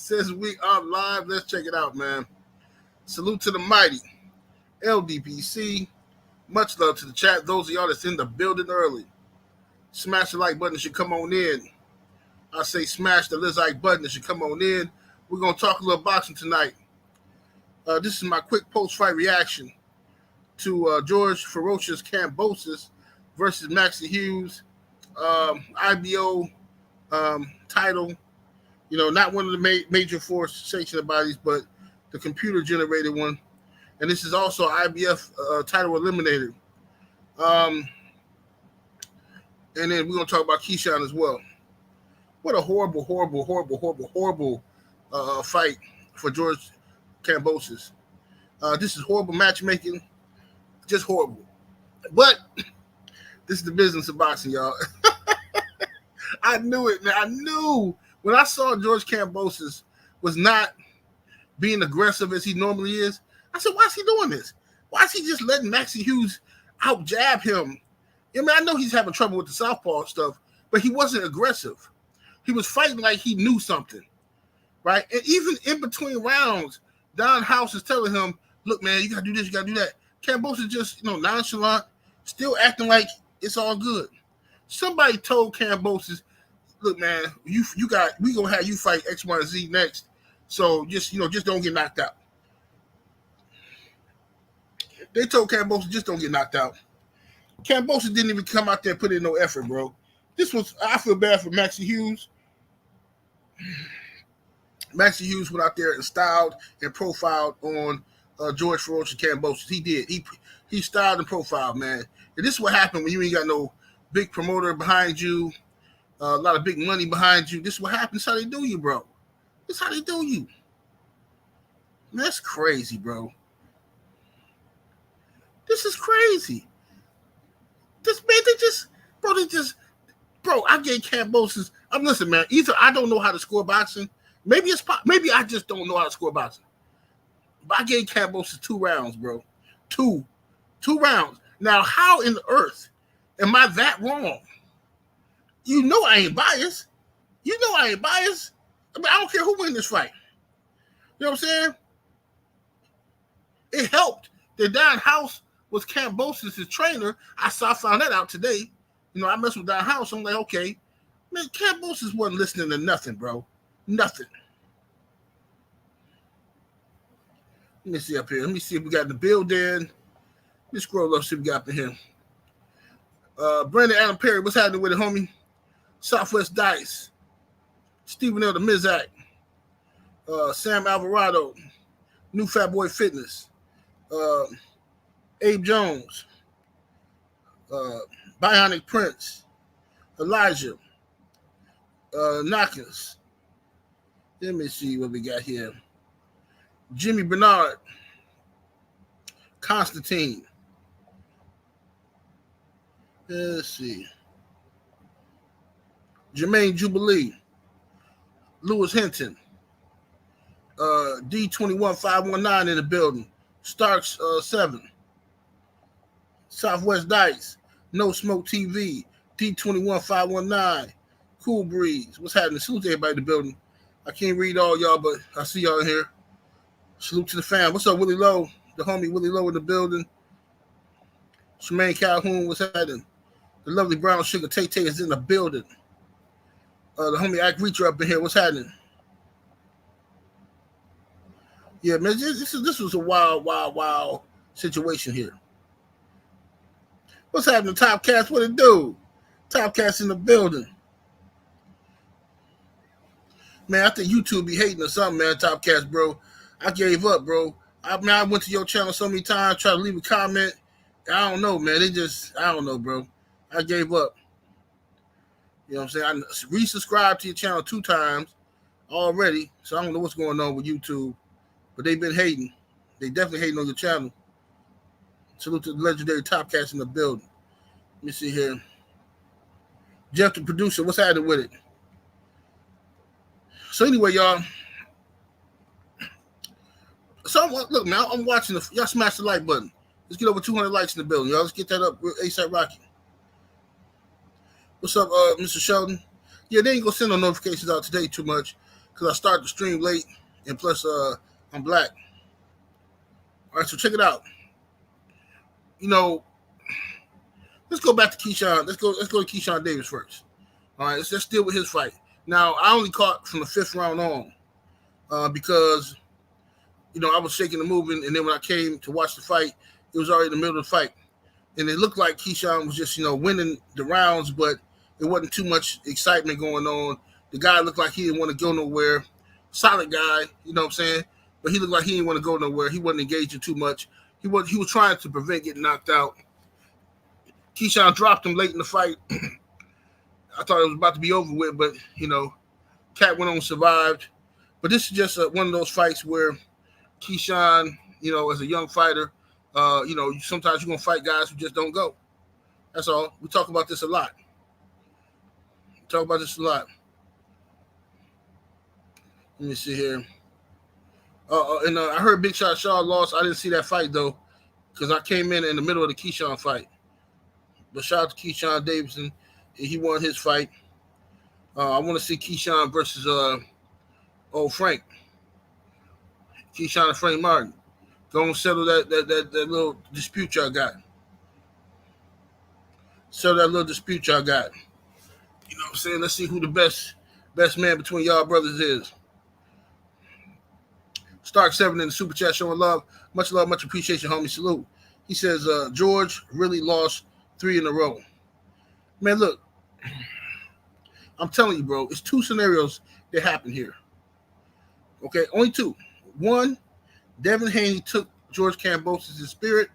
Says we are live. Let's check it out, man. Salute to the mighty LDPC. Much love to the chat. Those of y'all that's in the building early, smash the like button. It should come on in. I say smash the like button. It should come on in. We're going to talk a little boxing tonight. This is my quick post-fight reaction to George Ferocious Kambosos versus Maxi Hughes. IBO title. You know, not one of the major four sanctioned bodies, but the computer-generated one. And this is also IBF title eliminator. And then we're going to talk about KEYSHAWN as well. What a horrible fight for George Kambosos. This is horrible matchmaking. Just horrible. But this is the business of boxing, y'all. I knew it, man. I knew when I saw George Kambosos was not being aggressive as he normally is. I said, why is he doing this? Why is he just letting Maxi Hughes out jab him? I mean, I know he's having trouble with the southpaw stuff, but he wasn't aggressive. He was fighting like he knew something, right? And even in between rounds, Don House is telling him, look, man, you got to do this, you got to do that. Kambosos just, nonchalant, still acting like it's all good. Somebody told Kambosos, look, man, we gonna have you fight X, Y, and Z next. So just don't get knocked out. They told Kambosos, just don't get knocked out. Kambosos didn't even come out there and put in no effort, bro. I feel bad for Maxi Hughes. Maxi Hughes went out there and styled and profiled on George Ferocious Kambosos. He did. He styled and profiled, man. And this is what happened when you ain't got no big promoter behind you, a lot of big money behind you. This is what happens. This is how they do you, bro. This is how they do you. Man, that's crazy, bro. This is crazy. I gave Kambosos. Listen, man. Either I don't know how to score boxing. Maybe I just don't know how to score boxing. But I gave Kambosos 2 rounds, bro. Two rounds. Now, how in the earth am I that wrong? You know I ain't biased. I mean, I don't care who wins this fight. You know what I'm saying? It helped that Don House was Kambosos' trainer. I found that out today. I messed with Don House. I'm like, okay. Man, Kambosos wasn't listening to nothing, bro. Nothing. Let me see up here. Let me see if we got in the building. Let's scroll up, see what we got up in here. Brandon Adam Perry, what's happening with it, homie? Southwest Dice. Stephen L. the Mizak. Sam Alvarado. New Fat Boy Fitness. Abe Jones. Bionic Prince. Elijah. Knockers. Let me see what we got here. Jimmy Bernard. Constantine. Let's see. Jermaine Jubilee. Lewis Hinton. D21519 in the building. Starks 7. Southwest Dice. No Smoke TV. D21519. Cool Breeze. What's happening? Salute to everybody in the building. I can't read all y'all, but I see y'all in here. Salute to the fam. What's up, Willie Lowe? The homie Willie Lowe in the building. Shemaine Calhoun, what's happening? The lovely Brown Sugar Tay-Tay is in the building. The homie Ike Reacher up in here. What's happening? Yeah, man, this was a wild situation here. What's happening, Top Cats? What it do? Top Cats in the building. Man, I think YouTube be hating or something, man, Top Cats, bro. I gave up, bro. I went to your channel so many times, tried to leave a comment. I don't know, man. I don't know, bro. I gave up. You know what I'm saying? I resubscribed to your channel 2 times already, so I don't know what's going on with YouTube. But they've been hating. They definitely hating on your channel. Salute to the legendary Top Cats in the building. Let me see here. Jeff, the producer, what's happening with it? So anyway, y'all. So look, man, I'm watching y'all smash the like button. Let's get over 200 likes in the building, y'all. Let's get that up ASAP Rocky. What's up, Mr. Sheldon? Yeah, they ain't gonna send no notifications out today too much because I started the stream late, and plus I'm black. All right, so check it out. You know, let's go back to KEYSHAWN. Let's go to KEYSHAWN Davis first. All right, let's deal with his fight. Now, I only caught from the 5th round on because, you know, I was shaking and moving, and then when I came to watch the fight, it was already in the middle of the fight. And it looked like KEYSHAWN was just, you know, winning the rounds, but it wasn't too much excitement going on. The guy looked like he didn't want to go nowhere. Solid guy, you know what I'm saying? But he looked like he didn't want to go nowhere. He wasn't engaging too much. He was trying to prevent getting knocked out. KEYSHAWN dropped him late in the fight. I thought it was about to be over with, but, you know, Cat went on and survived. But this is just one of those fights where KEYSHAWN, you know, as a young fighter, you know, sometimes you're going to fight guys who just don't go. That's all. We talk about this a lot. Let me see here. And I heard Big Shot Shaw lost. I didn't see that fight, though, because I came in the middle of the KEYSHAWN fight. But shout out to KEYSHAWN Davidson. He won his fight. I want to see KEYSHAWN versus old Frank. KEYSHAWN and Frank Martin. Go and settle that little dispute y'all got. Settle that little dispute y'all got. You know what I'm saying? Let's see who the best man between y'all brothers is. Stark7 in the super chat showing love, much appreciation, homie. Salute. He says George really lost 3 in a row. Man, look, I'm telling you, bro, it's 2 scenarios that happen here. Okay, only 2. One, Devin Haney took George Kambosos' spirit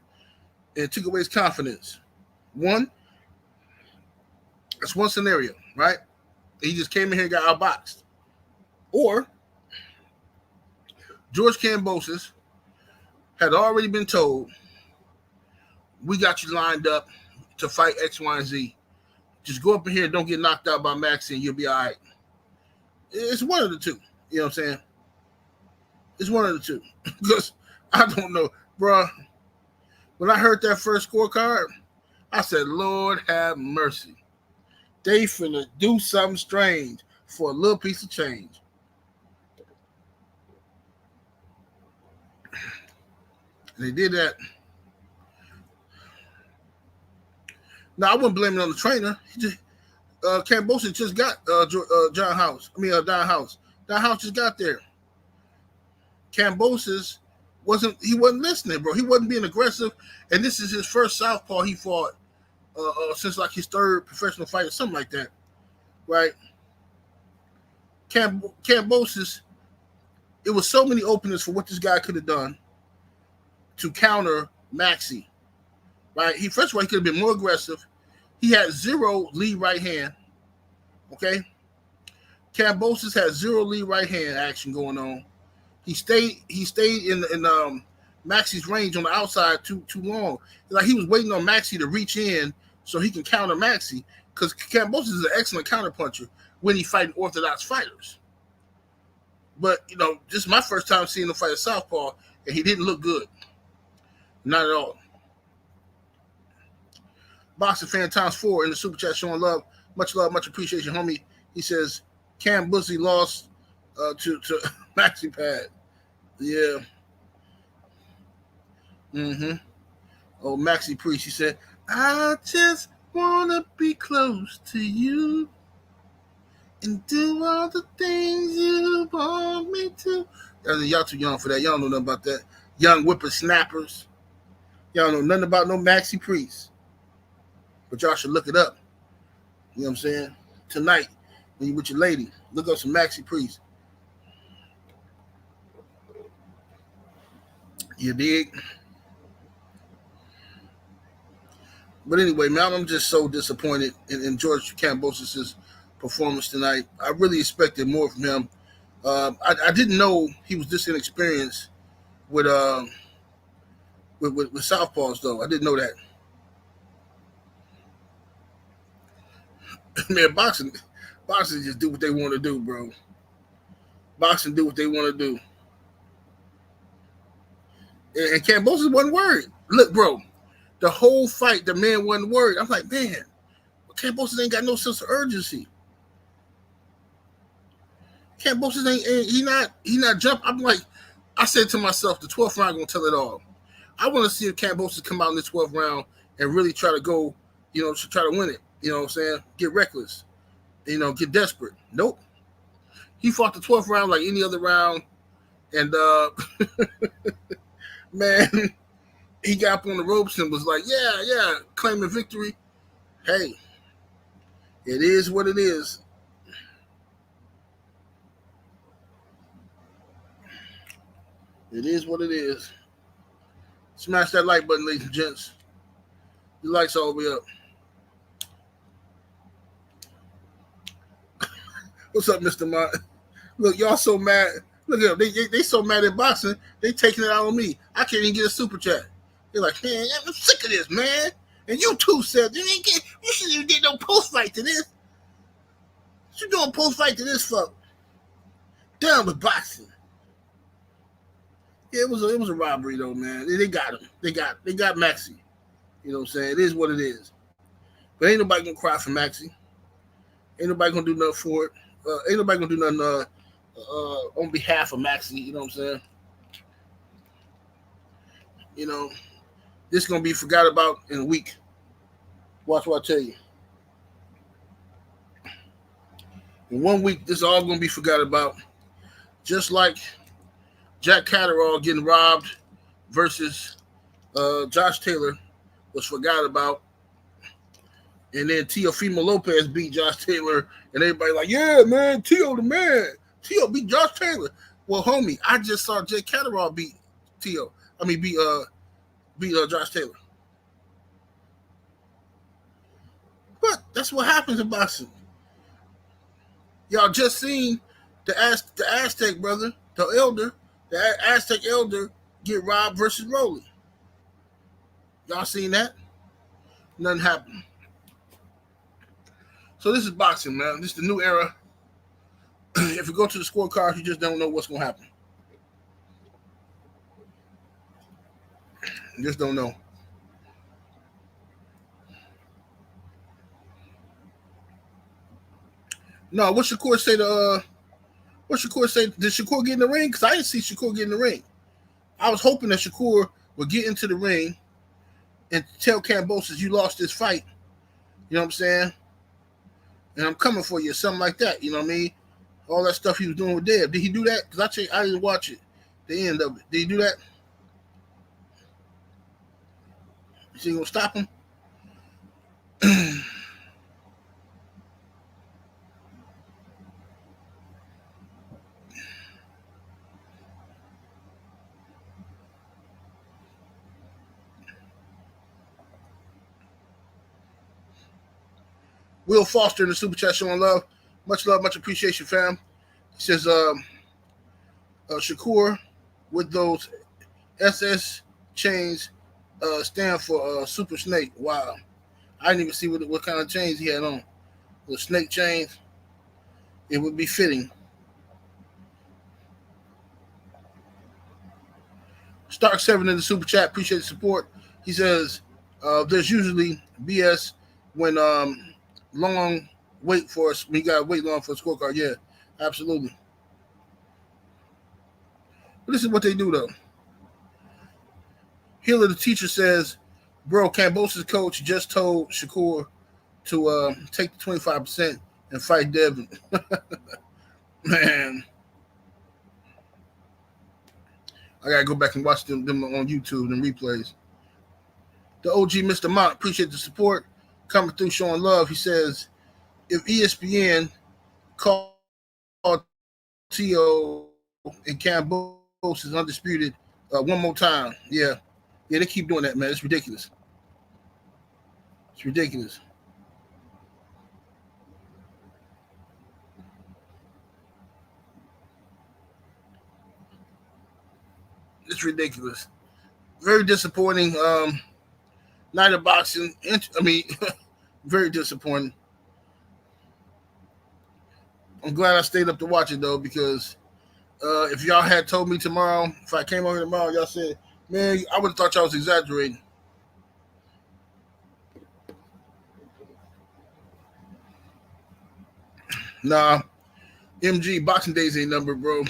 and took away his confidence. That's one scenario, right? He just came in here and got outboxed. Or George Kambosos had already been told, we got you lined up to fight X, Y, and Z. Just go up in here and don't get knocked out by Maxi and you'll be all right. It's one of the 2. You know what I'm saying? It's one of the 2. Because I don't know, bro. When I heard that first scorecard, I said, Lord have mercy. They finna do something strange for a little piece of change. And they did that. Now, I wouldn't blame it on the trainer. He just, Kambosos just got Don House. Don House just got there. Kambosos wasn't listening, bro. He wasn't being aggressive. And this is his first southpaw he fought since like his 3rd professional fight or something like that. Right? Kambosos, it was so many openings for what this guy could have done to counter Maxi. Right? First of all, he could have been more aggressive. He had 0 lead right hand. Okay? Kambosos had 0 lead right hand action going on. He stayed in Maxi's range on the outside too long. Like he was waiting on Maxi to reach in so he can counter Maxi, because Kambosos is an excellent counterpuncher when he fighting orthodox fighters. But, you know, this is my first time seeing him fight a southpaw, and he didn't look good. Not at all. Boxing fan times 4 in the super chat showing love, much appreciation, homie. He says Kambosos lost to Maxi Pad. Yeah. Oh, Maxi Priest, he said, I just want to be close to you and do all the things you want me to. Y'all too young for that. Y'all don't know nothing about that. Young whippersnappers. Y'all know nothing about no Maxi Priest. But y'all should look it up. You know what I'm saying? Tonight, when you with your lady, look up some Maxi Priest. You dig? But anyway, man, I'm just so disappointed in George Kambosos' performance tonight. I really expected more from him. I didn't know he was this inexperienced with southpaws, though. I didn't know that. Man, boxing just do what they want to do, bro. Boxing do what they want to do. And Kambosos wasn't worried. Look, bro, the whole fight, the man wasn't worried. I'm like, man, Kambosos ain't got no sense of urgency. Kambosos ain't he not jump. I'm like, I said to myself, the 12th round gonna tell it all. I want to see if Kambosos come out in the 12th round and really try to go, to try to win it. You know what I'm saying? Get reckless. Get desperate. Nope. He fought the 12th round like any other round, and man, he got up on the ropes and was like, yeah, claiming victory. Hey, it is what it is. It is what it is. Smash that like button, ladies and gents. The lights all the way up. What's up, Mr. Mott? Look, y'all so mad. Look at them. They so mad at boxing, they taking it out on me. I can't even get a super chat. They're like, man, I'm sick of this, man. And you too, Seth. You shouldn't even get no post fight to this. What you doing post fight to this fuck? Done with boxing. Yeah, it was a robbery though, man. They got him. They got Maxi. You know what I'm saying? It is what it is. But ain't nobody gonna cry for Maxi. Ain't nobody gonna do nothing for it. Ain't nobody gonna do nothing on behalf of Maxi. You know what I'm saying? This gonna be forgot about in a week. Watch what I tell you. In 1 week, this is all gonna be forgot about. Just like Jack Catterall getting robbed versus Josh Taylor was forgot about. And then Teofimo Lopez beat Josh Taylor, and everybody like, yeah, man, Teo the man. Teo beat Josh Taylor. Well, homie, I just saw Jack Catterall beat Josh Taylor. But that's what happens in boxing. Y'all just seen the Aztec brother, the Aztec elder get robbed versus Rolly. Y'all seen that? Nothing happened. So this is boxing, man. This is the new era. If you go to the scorecard, you just don't know what's going to happen. You just don't know. No, what Shakur say to what Shakur say? Did Shakur get in the ring? Because I didn't see Shakur get in the ring. I was hoping that Shakur would get into the ring and tell Kambosos, you lost this fight. You know what I'm saying? And I'm coming for you, something like that. You know what I mean? All that stuff he was doing with Deb. Did he do that? Because I didn't watch it. The end of it. Did he do that? Is he gonna stop him? Will Foster in the super chat showing love, much appreciation, fam. He says, Shakur with those SS chains stand for Super Snake. Wow, I didn't even see what kind of chains he had on. The snake chains. It would be fitting. Stark 7 in the super chat. Appreciate the support. He says, there's usually BS when long wait for us. We got to wait long for a scorecard. Yeah, absolutely. But this is what they do, though. Healer, the teacher, says, bro, Kambosos' coach just told Shakur to take the 25% and fight Devin. Man. I got to go back and watch them on YouTube and replays. The OG Mr. Mott, appreciate the support. Coming through, showing love. He says, if ESPN called T.O. and Kambosos is undisputed one more time. Yeah, they keep doing that, man. It's ridiculous. It's ridiculous. It's ridiculous. Very disappointing. Night of boxing. Very disappointing. I'm glad I stayed up to watch it, though, because if y'all had told me tomorrow, if I came over here tomorrow, y'all said, man, I would have thought y'all was exaggerating. Nah. MG, Boxing Days ain't number, bro.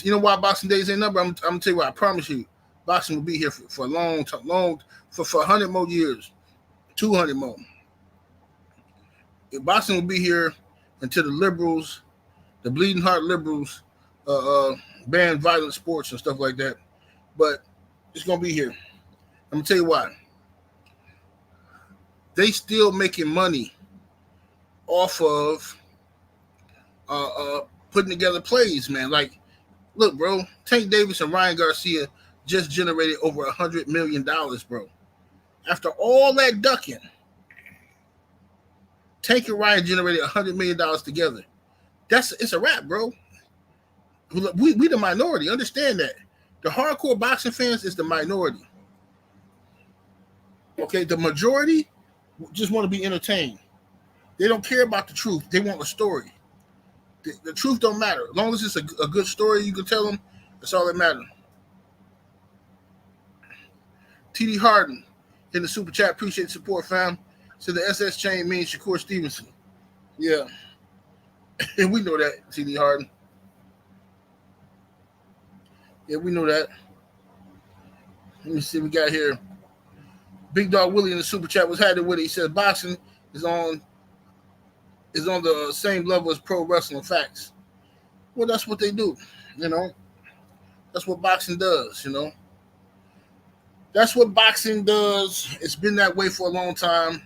You know why Boxing Days ain't number? I'm gonna tell you why. I promise you, boxing will be here for a long time, for 100 more years, 200 more. Boxing will be here until the liberals, the bleeding heart liberals, ban violent sports and stuff like that. But it's gonna be here. I'm gonna tell you why. They still making money off of uh, uh, putting together plays, man. Like, look, bro, Tank Davis and Ryan Garcia just generated over $100 million, bro. After all that ducking, Tank and Ryan generated $100 million together. It's a wrap, bro. We the minority. Understand that. The hardcore boxing fans is the minority. Okay, the majority just want to be entertained. They don't care about the truth. They want a story. The truth don't matter. As long as it's a good story you can tell them, that's all that matters. TD Harden in the super chat. Appreciate the support, fam. So the SS chain means Shakur Stevenson. Yeah. And we know that, TD Harden. Yeah, we know that. Let me see what we got here. Big Dog Willie in the super chat was had it with it. He says boxing is on the same level as pro wrestling. Facts. Well, that's what they do. You know, that's what boxing does. You know, that's what boxing does. It's been that way for a long time.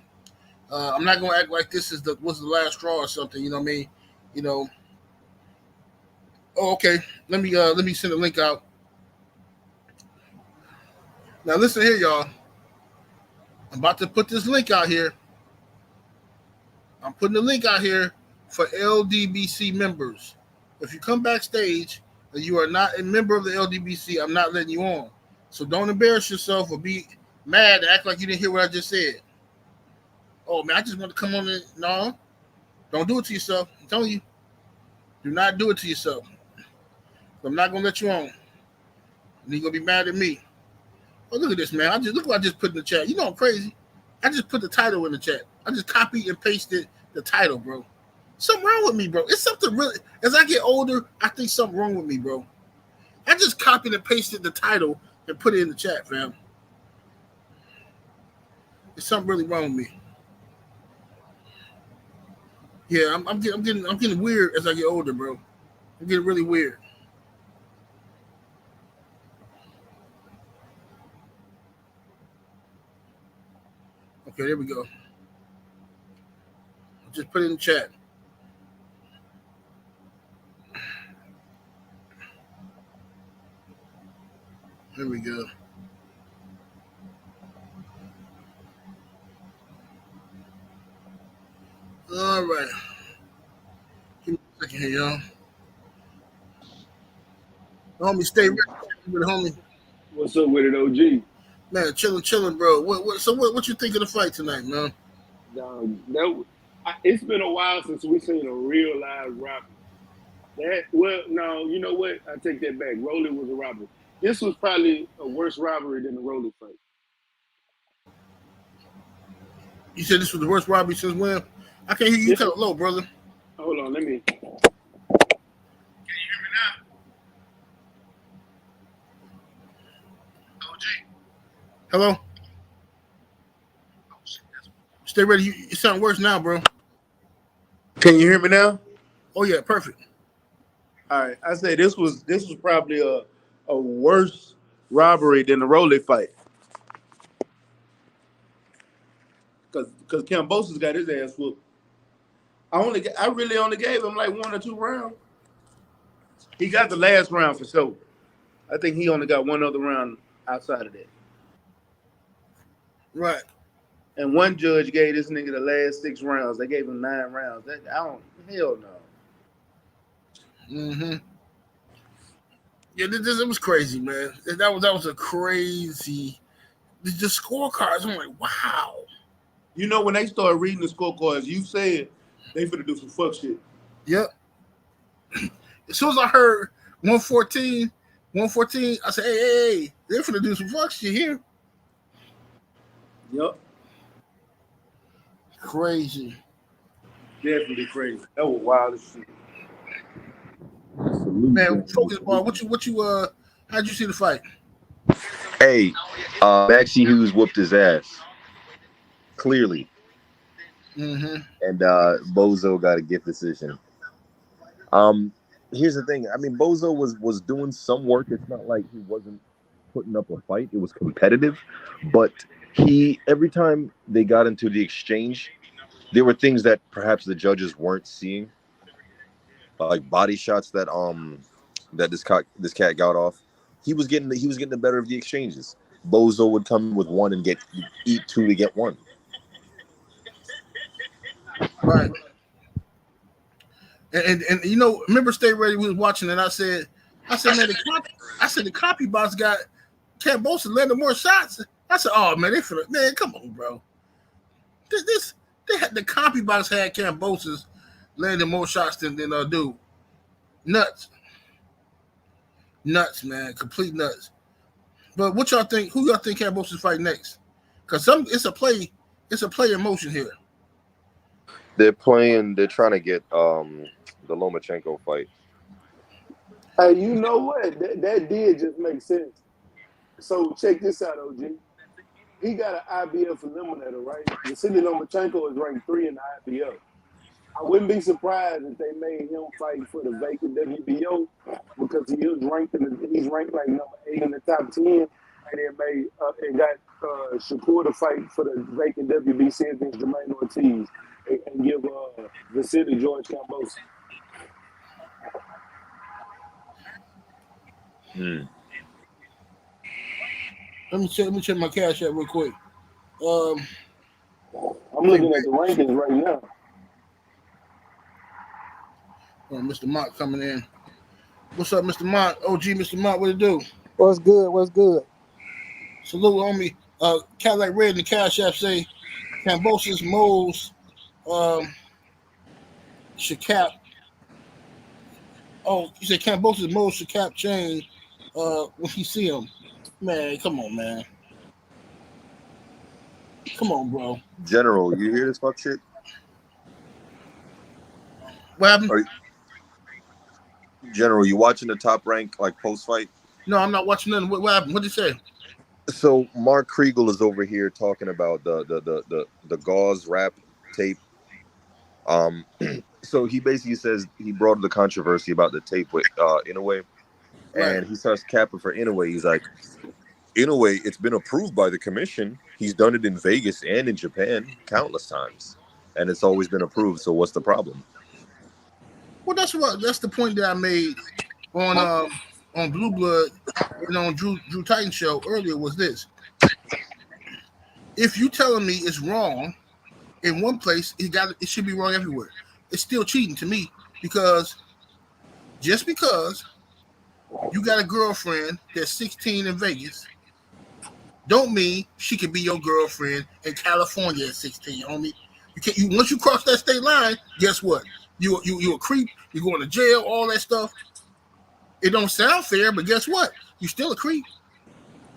I'm not gonna act like this was the last straw or something. You know what I mean? You know. Oh, okay. Let me send a link out. Now listen here, y'all. I'm about to put this link out here. I'm putting the link out here for LDBC members. If you come backstage and you are not a member of the LDBC, I'm not letting you on. So don't embarrass yourself or be mad and act like you didn't hear what I just said. Oh, man, I just want to come on and... No, don't do it to yourself. I'm telling you. Do not do it to yourself. I'm not going to let you on. And you're going to be mad at me. Oh, look at this, man. Look what I just put in the chat. You know I'm crazy. I just put the title in the chat. I just copied and pasted the title, bro. Something wrong with me, bro. It's something really... As I get older, I think something wrong with me, bro. I just copied and pasted the title and put it in the chat, fam. There's something really wrong with me. Yeah, I'm getting weird as I get older, bro. I'm getting really weird. Okay, there we go. Just put it in the chat. There we go. All right. Give me a second here, y'all. Homie, stay ready with it, homie. What's up with it, OG? Man, chilling, bro. What you think of the fight tonight, man? It's been a while since we seen a real live robbery. No, you know what? I take that back. Rolly was a robbery. This was probably a worse robbery than the Rolly fight. You said this was the worst robbery since when? I can't hear you. You kind of low, brother. Hold on, let me. Can you hear me now? OG. Hello? Stay ready. You sound worse now, bro. Can you hear me now? Oh yeah, perfect. All right. I say this was probably a worse robbery than the Rolly fight. Cause Kambosos got his ass whooped. I really only gave him like 1 or 2 rounds. He got the last round for sure. I think he only got one other round outside of that. Right. And one judge gave this nigga the last 6 rounds. They gave him 9 rounds. Hell no. Mm-hmm. Yeah, it was crazy, man. That was a crazy. The scorecards. I'm like, wow. You know, when they started reading the scorecards, you said they finna do some fuck shit. Yep. As soon as I heard 114, I said, hey, they're finna do some fuck shit here. Yep. Crazy. Definitely crazy. That was wild as shit. Man, focus ball. How'd you see the fight? Hey, Maxi Hughes whooped his ass clearly, Mm-hmm. and Bozo got a gift decision. Um, Here's the thing. I mean, Bozo was doing some work. It's not like he wasn't putting up a fight. It was competitive, but he every time they got into the exchange, there were things that perhaps the judges weren't seeing, like body shots that this cat got off. He was getting the better of the exchanges. Bozo would come in with one and eat two to get one. Right. And you know, remember Stay Ready, we was watching and I said, man, the copy box got Kambosos landing more shots. I said, oh man, man, come on, bro. They had the copy box had Kambosos landing more shots than dude. Nuts, man, complete nuts. But what y'all think? Who y'all think Kambosos fight next? Because it's a play in motion here. They're trying to get the Lomachenko fight. Hey, you know what? That did just make sense. So check this out, OG. He got an IBF eliminator, right? Vasily Lomachenko is ranked 3 in the IBF. I wouldn't be surprised if they made him fight for the vacant WBO because he's ranked like number 8 in the top 10, and then got Shakur to fight for the vacant WBC against Jermaine Ortiz and give Vasily George Kambosos. Let me check my cash app real quick. I'm looking at the rankings right now. Mr. Mott coming in. What's up, Mr. Mott? OG, Mr. Mott, what it do? What's good? Salute, homie. Cadillac Red in the cash app say Kambosos, Moles, Shakap. Oh, you said Kambosos, Moles, Shakap chain when you see him. Man, come on, man. Come on, bro. General, you hear this fuck shit? What happened? General, you watching the Top Rank like post fight? No, I'm not watching nothing. What happened? What did he say? So Mark Kriegel is over here talking about the gauze wrap tape. So he basically says he brought up the controversy about the tape with Inoue, and he starts capping for Inoue. He's like, Inoue, it's been approved by the commission. He's done it in Vegas and in Japan countless times, and it's always been approved. So what's the problem? Well, that's the point that I made on Blue Blood and on Drew Titan show earlier was this. If you telling me it's wrong in one place, it should be wrong everywhere. It's still cheating to me because just because you got a girlfriend that's 16 in Vegas don't mean she can be your girlfriend in California at 16, homie. Once you cross that state line, guess what? You a creep. You're going to jail. All that stuff. It don't sound fair, but guess what? You still a creep.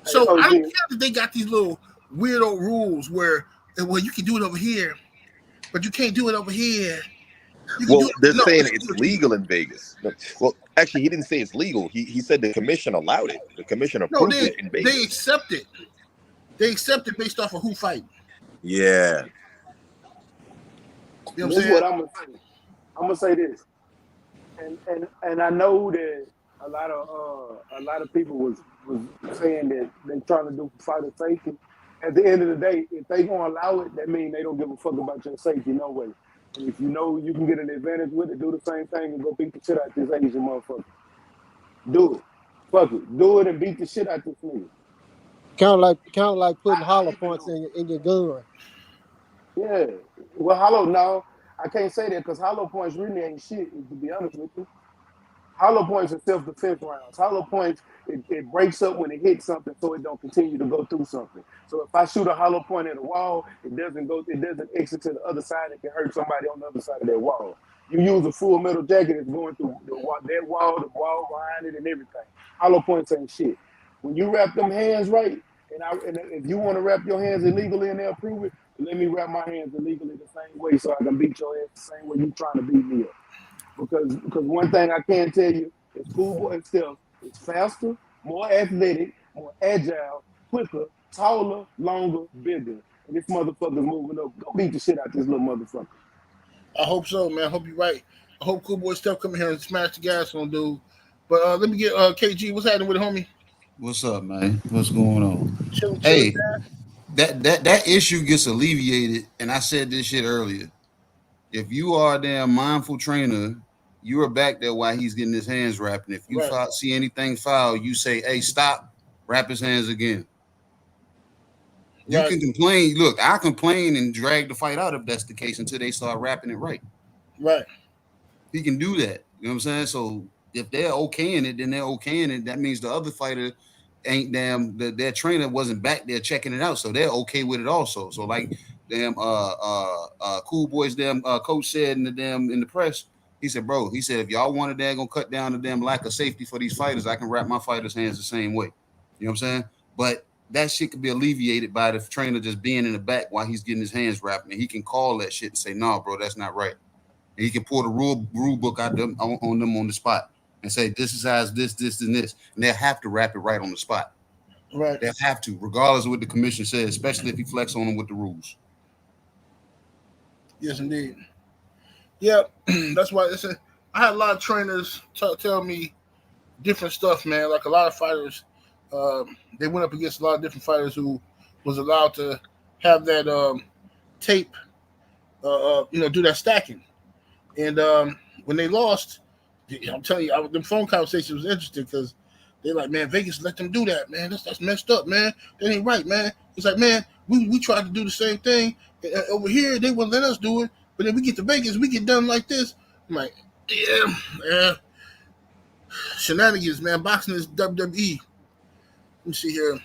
So I don't care that they got these little weirdo rules where you can do it over here, but you can't do it over here. They're saying it's legal in Vegas. Well, actually, he didn't say it's legal. He said the commission allowed it. The commission approved it in Vegas. They accept it. They accept it based off of who fighting. Yeah. You know this is what I'm gonna say. I'm gonna say this, and I know that a lot of people was saying that they're trying to do fighter safety. At the end of the day, if they gonna allow it, that means they don't give a fuck about your safety no way. And if you know you can get an advantage with it, do the same thing and go beat the shit out this Asian motherfucker. Do it. Fuck it. Do it and beat the shit out this nigga. Kind of like putting hollow points in your gun. Yeah. Well, hollow, no, I can't say that because hollow points really ain't shit, to be honest with you. Hollow points are self-defense rounds. Hollow points, it breaks up when it hits something so it don't continue to go through something. So if I shoot a hollow point at a wall, it doesn't exit to the other side. It can hurt somebody on the other side of that wall. You use a full metal jacket, it's going through that wall, the wall behind it, and everything. Hollow points ain't shit. When you wrap them hands right, and if you want to wrap your hands illegally and they'll prove it, let me wrap my hands illegally the same way so I can beat your ass the same way you trying to beat me up. Because one thing I can tell you, is Schoolboy and Steph is faster, more athletic, more agile, quicker, taller, longer, bigger. And this motherfucker's moving up. Go beat the shit out this little motherfucker. I hope so, man. I hope you're right. I hope Cool Boy Steph come in here and smash the gas on dude. But let me get KG. What's happening with it, homie? What's up, man? What's going on? Chilling. Hey, that issue gets alleviated, and I said this shit earlier. If you are a damn mindful trainer, you are back there while he's getting his hands wrapped. And if you Right. see anything foul, you say, "Hey, stop! Wrap his hands again." You Right. can complain. Look, I complain and drag the fight out if that's the case until they start wrapping it right. Right. He can do that. You know what I'm saying? So if they're okaying it, then they're okaying it. That means the other fighter ain't damn their trainer wasn't back there checking it out. So they're okay with it also. So like damn Cool Boy's damn coach said in the press, he said, bro, he said if y'all wanted that gonna cut down the damn lack of safety for these fighters, I can wrap my fighters' hands the same way. You know what I'm saying? But that shit could be alleviated by the trainer just being in the back while he's getting his hands wrapped, and he can call that shit and say, "No, bro, that's not right." And he can pull the rule book out them on them on the spot and say, "This is how it's this, and this," and they'll have to wrap it right on the spot. Right. They'll have to, regardless of what the commission says, especially if he flex on them with the rules. Yes, indeed. Yeah, that's why I had a lot of trainers tell me different stuff, man. Like a lot of fighters, they went up against a lot of different fighters who was allowed to have that tape, do that stacking. And when they lost, I'm telling you, the phone conversation was interesting because they're like, man, Vegas let them do that, man. That's messed up, man. That ain't right, man. It's like, man, we tried to do the same thing. Over here, they wouldn't let us do it. But then we get to Vegas, we get done like this. I'm like, yeah, man. Shenanigans, man. Boxing is WWE. Let me see here.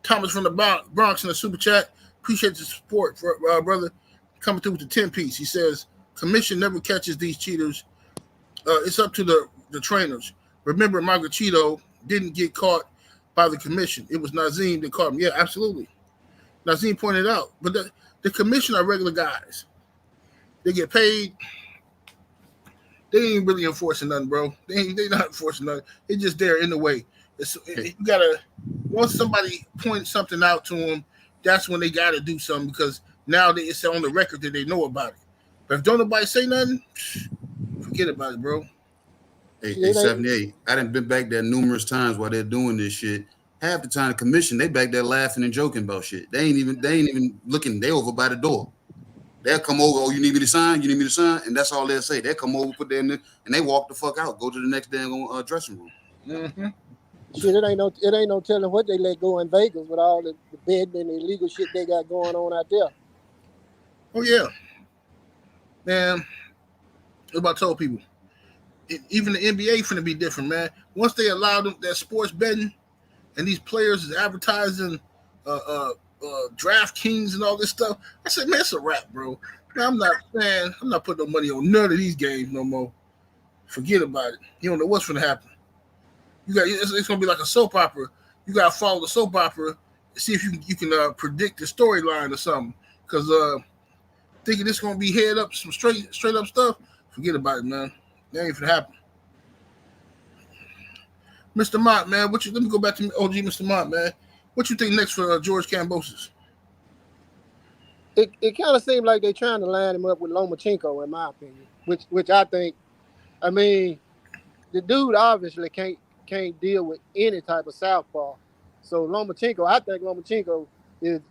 Thomas from the Bronx in the super chat. Appreciate the support, for brother. Coming through with the 10-piece. He says, commission never catches these cheaters. It's up to the trainers. Remember, Margachito didn't get caught by the commission. It was Nazim that caught him. Yeah, absolutely. Nazim pointed out. But the commission are regular guys. They get paid. They ain't really enforcing nothing, bro. They not enforcing nothing. It's just there in the way. You gotta, once somebody points something out to them, that's when they gotta do something because now it's on the record that they know about it. But if don't nobody say nothing, forget about it, bro. Hey, 78. I done been back there numerous times while they're doing this shit. Half the time, the commission, they back there laughing and joking about shit. They ain't even looking. They over by the door. They'll come over. Oh, you need me to sign? You need me to sign? And that's all they'll say. They'll come over, put them in, and they walk the fuck out. Go to the next damn dressing room. Mm-hmm. Shit, it ain't no telling what they let go in Vegas with all the betting and the illegal shit they got going on out there. Oh yeah, man. What about told people? Even the NBA finna be different, man. Once they allow them that sports betting, and these players is advertising, DraftKings and all this stuff. I said, man, it's a wrap, bro. Man, I'm not putting no money on none of these games no more. Forget about it. You don't know what's gonna happen. It's gonna be like a soap opera. You gotta follow the soap opera, see if you can predict the storyline or something. Because thinking this gonna be head up some straight up stuff, forget about it, man. That ain't gonna happen. Mr. Mott, man, let me go back to OG Mr. Mott, man. What you think next for George Kambosos? It kind of seems like they're trying to line him up with Lomachenko, in my opinion. Which I think, I mean, the dude obviously can't deal with any type of southpaw. So I think Lomachenko is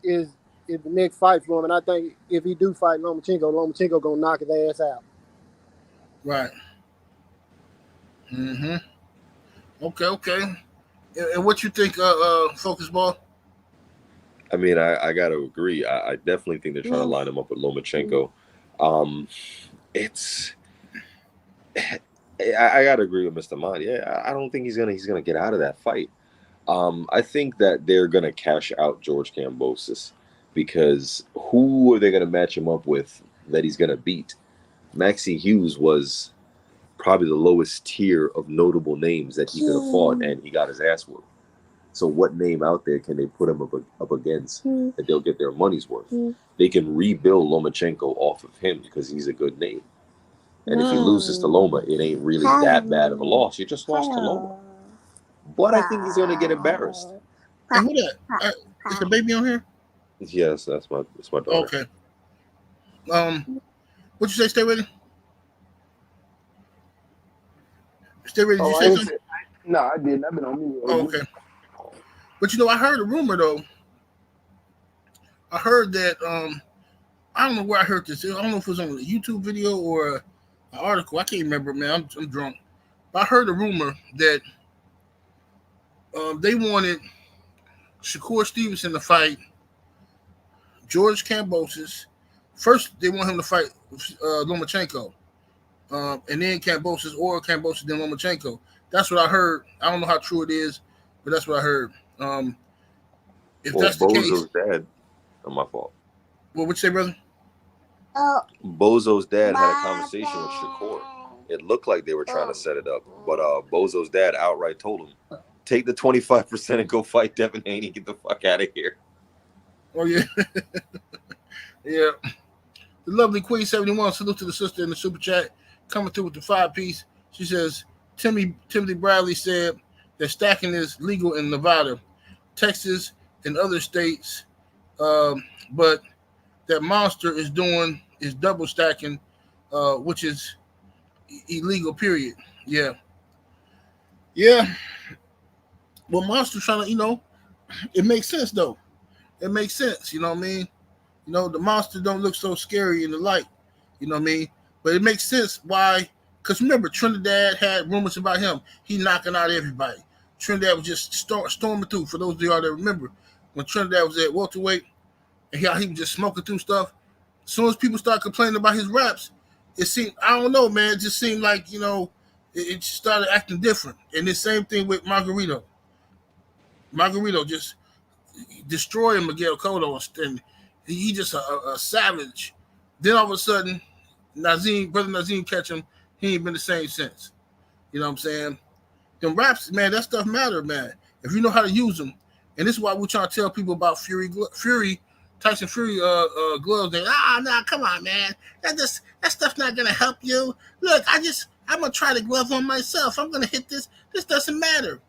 the next fight for him, and I think if he do fight Lomachenko gonna knock his ass out. Right. Mm-hmm. Okay. And what you think, Focus Ball? I mean, I got to agree. I definitely think they're trying to line him up with Lomachenko. I got to agree with Mr. Mott. Yeah, I don't think he's gonna get out of that fight. I think that they're gonna cash out George Kambosos because who are they gonna match him up with that he's gonna beat? Maxi Hughes was probably the lowest tier of notable names that he could have fought, and he got his ass whooped. So what name out there can they put him up against that they'll get their money's worth? They can rebuild Lomachenko off of him because he's a good name. And if he loses to Loma, it ain't really that bad of a loss. You just lost to Loma. But I think he's going to get embarrassed. And who that? Is the baby on here? Yes, that's my daughter. Okay. What you say? Stay ready. Stay ready. Did you say something? No, I didn't. I've been on mute. Oh, okay. But I heard a rumor though. I heard that I don't know where I heard this. I don't know if it was on a YouTube video or an article. I can't remember, man. I'm drunk. But I heard a rumor that they wanted Shakur Stevenson to fight George Kambosos. First, they want him to fight Lomachenko. And then Kambosos or Kambosos, then Lomachenko. That's what I heard. I don't know how true it is, but that's what I heard. If that's the Bozo's case, dad, not my fault. What would you say, brother? Bozo's dad had a conversation with Shakur. It looked like they were trying to set it up, but Bozo's dad outright told him, "Take the 25% and go fight Devin Haney. Get the fuck out of here." Oh yeah, yeah. The lovely Queen 71. Salute to the sister in the super chat coming through with the 5-piece. She says Timothy Bradley said that stacking is legal in Nevada, Texas, and other states, but that Monster is double stacking, which is illegal. Period. Yeah. Well, Monster trying to, it makes sense though. It makes sense. You know what I mean? The Monster don't look so scary in the light. You know what I mean? But it makes sense why. Because remember, Trinidad had rumors about him. He knocking out everybody. Trinidad was just storming through. For those of y'all that remember, when Trinidad was at welterweight, and he was just smoking through stuff. As soon as people started complaining about his raps, it seemed, I don't know, man, it just seemed like, it started acting different. And the same thing with Margarito. Margarito just destroying Miguel Cotto, and he just a savage. Then all of a sudden, Brother Nazim catch him, he ain't been the same since. You know what I'm saying? Them raps, man, that stuff matter, man. If you know how to use them. And this is why we're trying to tell people about Tyson Fury gloves. Nah, come on, man. That stuff's not gonna help you. Look, I'm gonna try the glove on myself. I'm gonna hit this. This doesn't matter.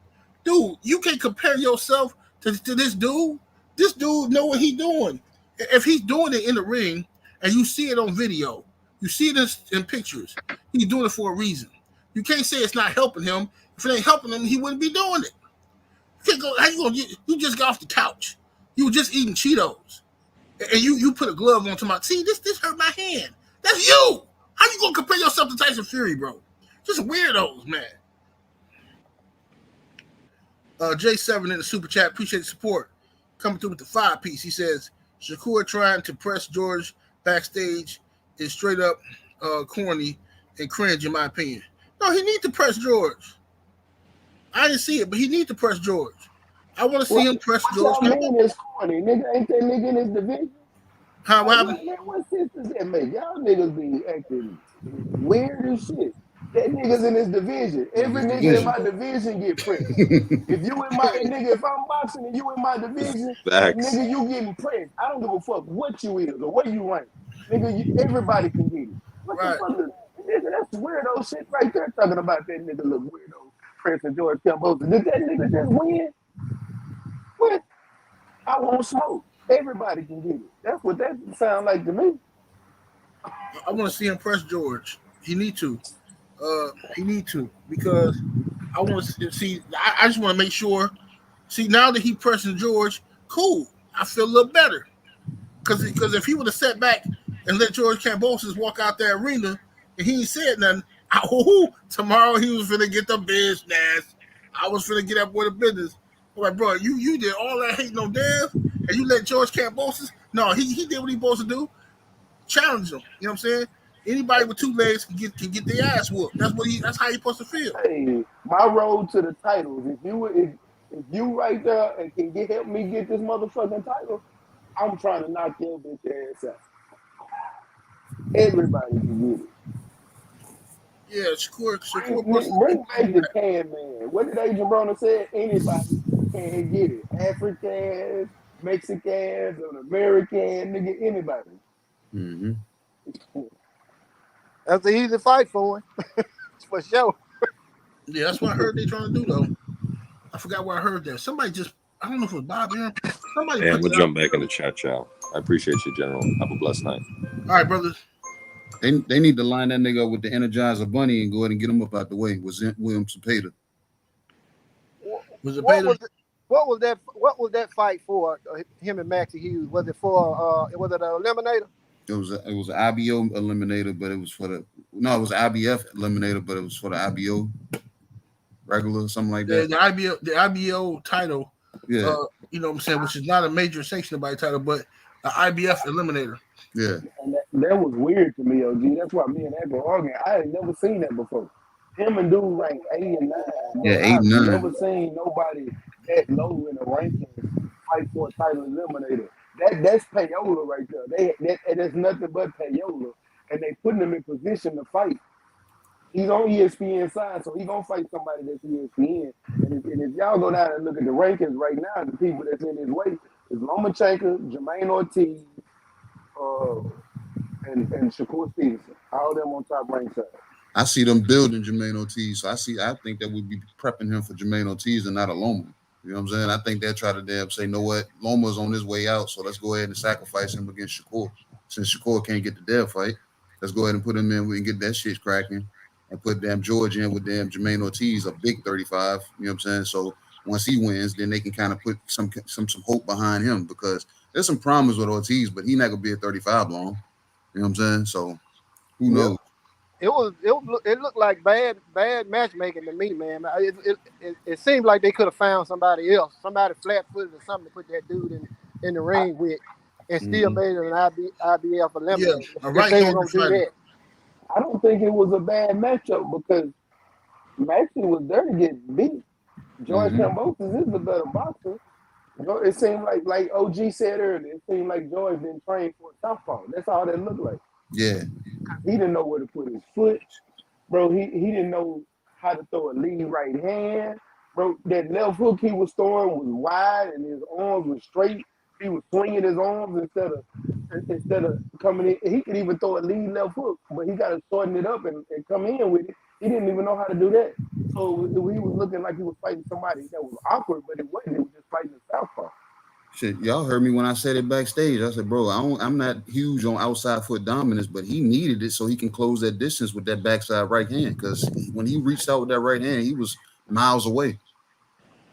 Dude, you can't compare yourself to this dude. This dude know what he's doing. If he's doing it in the ring and you see it on video, you see this in pictures, he's doing it for a reason. You can't say it's not helping him. If it ain't helping him, he wouldn't be doing it. You just got off the couch. You were just eating Cheetos. And you put a glove onto this hurt my hand. That's you. How you gonna compare yourself to Tyson Fury, bro? Just weirdos, man. J7 in the super chat, appreciate the support. Coming through with the 5-piece. He says Shakur trying to press George backstage is straight up corny and cringe, in my opinion. No, he needs to press George. I didn't see it, but he needs to press George. I want to see him press George. What y'all mean is corny? Nigga, ain't that nigga in his division? Huh, what happened? What sense does that make? Y'all niggas be acting weird as shit. That nigga's in his division. Every nigga in my division get pressed. If I'm boxing and you in my division, nigga, you getting pressed. I don't give a fuck what you is or where you rank. Nigga, everybody can get it. What the fuck? Nigga, that's weirdo shit right there talking about that nigga look weirdo. Pressing George Kambosos. Did that nigga just win? What? I won't smoke. Everybody can get it. That's what that sound like to me. I want to see him press George. He need to. Because I want to see. I just want to make sure. See, now that he pressing George, cool. I feel a little better. Because if he would have sat back and let George Kambosos walk out that arena and he ain't said nothing, tomorrow he was finna get the business. I was finna get up with the business. I'm like, bro, you did all that hating on Dev and you let George Kambosos. No, he did what he supposed to do. Challenge him. You know what I'm saying? Anybody with two legs can get their ass whooped. That's how you supposed to feel. Hey, my road to the titles. If you right there and can help me get this motherfucking title, I'm trying to knock your bitch ass out. Everybody can get it. Yeah, Shakur. Bring back the can man. What did Agent Broner say? Anybody can get it. Africans, Mexicans, an American, nigga, anybody. Mm-hmm. That's an easy fight for him, for sure. Yeah, that's what I heard they trying to do though. I forgot where I heard that. Somebody just I don't know if it was Bob Aaron. Somebody Hey, I'm put gonna it out. jump back in the chat, y'all. I appreciate you, General. Have a blessed night. All right, brothers. They need to line that nigga up with the Energizer Bunny and go ahead and get him up out the way with William Cepeda. Was it What Bader? was it? What was that fight for? Him and Maxi Hughes. Was it for? Was it an eliminator? It was an IBO eliminator, but it was for the no, it was an IBF eliminator, but it was for the IBO regular, something like that. The IBO title. Yeah, You know what I'm saying, which is not a major sanctioned by title, but the IBF eliminator. yeah. And that was weird to me, OG. That's why me and that go arguing. I had never seen that before. Him and dude ranked 8 and 9. Bro. Yeah, 8 and I've 9. never seen nobody that low in the rankings fight for a title eliminator. That's payola right there. That's nothing but payola. And they putting him in position to fight. He's on ESPN side, so he's gonna fight somebody that's ESPN. And if y'all go down and look at the rankings right now, the people that's in his way is Lomachenko, Jermaine Ortiz, and Shakur Stevenson. All them on top ringside. I see them building Jermaine Ortiz, so I think that would be prepping him for Jermaine Ortiz and not a Loma. You know what I'm saying? I think they'll try to damn say, know what, Loma's on his way out, so let's go ahead and sacrifice him against Shakur. Since Shakur can't get the death fight, let's go ahead and put him in. We can get that shit cracking and put damn George in with damn Jermaine Ortiz, a big 35. You know what I'm saying? So once he wins, then they can kind of put some hope behind him because there's some promise with Ortiz, but he's not gonna be at 35 long. You know what I'm saying? So who knows? It looked like bad matchmaking to me, man. It seemed like they could have found somebody else, somebody flat-footed or something to put that dude in the ring with, and still made it an IBF eliminator. Yeah, if they were gonna do that. I don't think it was a bad matchup because Maxi was there to get beat. George Kambosos is the better boxer. It seemed like OG said earlier, it seemed like George didn't train for a southpaw. That's all that looked like. Yeah. He didn't know where to put his foot. Bro, he didn't know how to throw a lead right hand. Bro, that left hook he was throwing was wide and his arms were straight. He was swinging his arms instead of coming in. He could even throw a lead left hook, but he got to shorten it up and come in with it. He didn't even know how to do that. So he was looking like he was fighting somebody that was awkward, but it wasn't. He was just fighting a southpaw. Shit, y'all heard me when I said it backstage. I said, bro, I'm not huge on outside foot dominance, but he needed it so he can close that distance with that backside right hand. Because when he reached out with that right hand, he was miles away.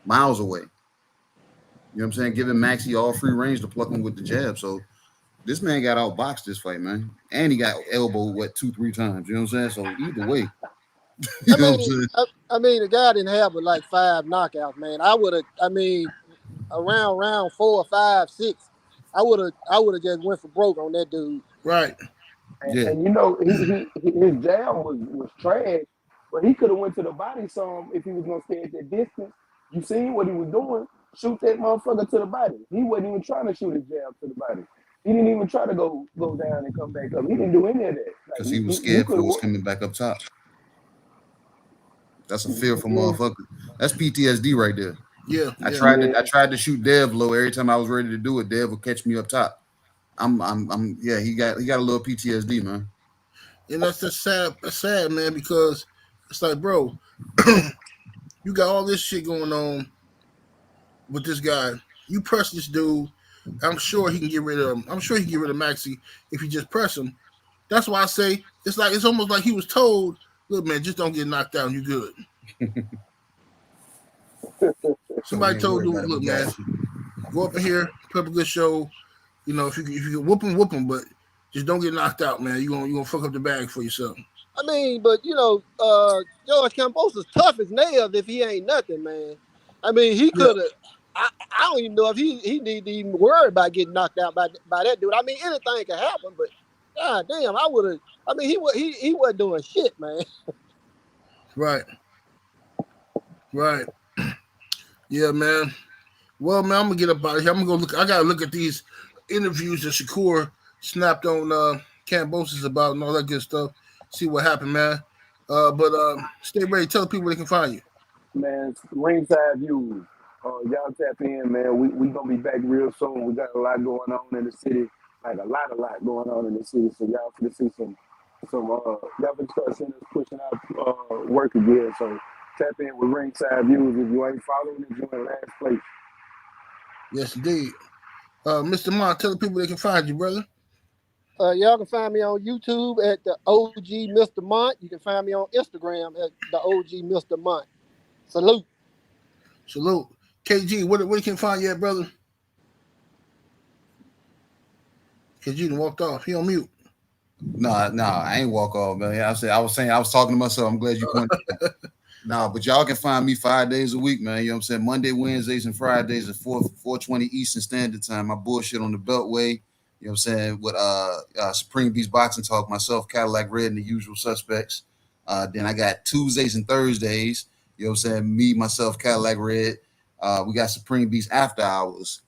Miles away. You know what I'm saying? Giving Maxi all free range to pluck him with the jab. So this man got outboxed this fight, man. And he got elbowed, 2-3 times. You know what I'm saying? So either way. I mean, the guy didn't have but like 5 knockouts, man. Around round 4, 5, 6, I would have just went for broke on that dude. Right. And you know, his jab was trash, but he could have went to the body some if he was gonna stay at that distance. You seen what he was doing? Shoot that motherfucker to the body. He wasn't even trying to shoot his jab to the body. He didn't even try to go down and come back up. He didn't do any of that. Because he was scared for what's coming back up top. That's a fearful motherfucker. That's PTSD right there. Yeah. I tried to shoot Dev low every time I was ready to do it. Dev would catch me up top. He got a little PTSD, man. And that's just sad. That's sad, man, because it's like, bro, you got all this shit going on with this guy. You press this dude. I'm sure he can get rid of him. I'm sure he can get rid of Maxi if you just press him. That's why I say it's almost like he was told, look, man, just don't get knocked out. You good. Somebody told him, look, man, go up in here, put up a good show. You know, if you can whoop him, but just don't get knocked out, man. You're gonna fuck up the bag for yourself. I mean, but you know, George Kambosos tough as nails if he ain't nothing, man. I mean, he could have. I don't even know if he need to even worry about getting knocked out by that dude. I mean, anything can happen, but god damn, I would have. I mean, he wasn't doing shit, man. Right. Yeah, man. Well, man, I'm gonna get up out of here. I'm gonna go look. I gotta look at these interviews that Shakur snapped on Kambosos about and all that good stuff. See what happened, man. But stay ready. Tell people where they can find you. Man, ringside views. Y'all tap in, man. We gonna be back real soon. We got a lot going on in the city, like a lot going on in the city. So y'all gonna see some So y'all been start seeing us pushing out work again. So tap in with Ringside Views if you ain't following it, you're in last place. Yes, indeed. Mr. Mont, tell the people they can find you, brother. Y'all can find me on YouTube at the OG Mr. Mont. You can find me on Instagram at the OG Mr. Mont. Salute. Salute. KG, where they can find you at, brother? KG done walked off. He on mute. No, I ain't walk off, man. I was talking to myself. I'm glad you pointed that out. No, but y'all can find me 5 days a week, man. You know what I'm saying? Monday, Wednesdays, and Fridays at 4:20 Eastern Standard Time. My bullshit on the Beltway. You know what I'm saying? With Supreme Beast Boxing Talk, myself, Cadillac Red, and the usual suspects. Then I got Tuesdays and Thursdays. You know what I'm saying? Me, myself, Cadillac Red. We got Supreme Beast After Hours,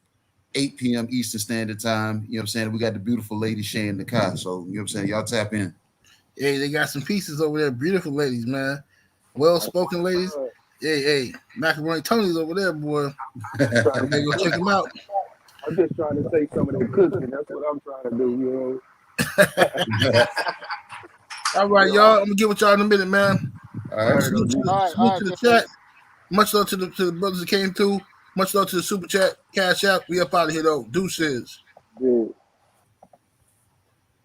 8 p.m. Eastern Standard Time. You know what I'm saying? We got the beautiful lady Shay in the car. So, you know what I'm saying? Y'all tap in. Hey, they got some pieces over there. Beautiful ladies, man. Well-spoken ladies. Hey, Macaroni Tony's over there, boy. Trying Hey, go check him out. I'm just trying to take some of that cooking. That's what I'm trying to do, you know. All right, y'all. I'm gonna get with y'all in a minute, man. All right. Salute to the chat. Much love to the brothers that came through. Much love to the super chat, cash out. We up out of here though. Deuces. Yeah.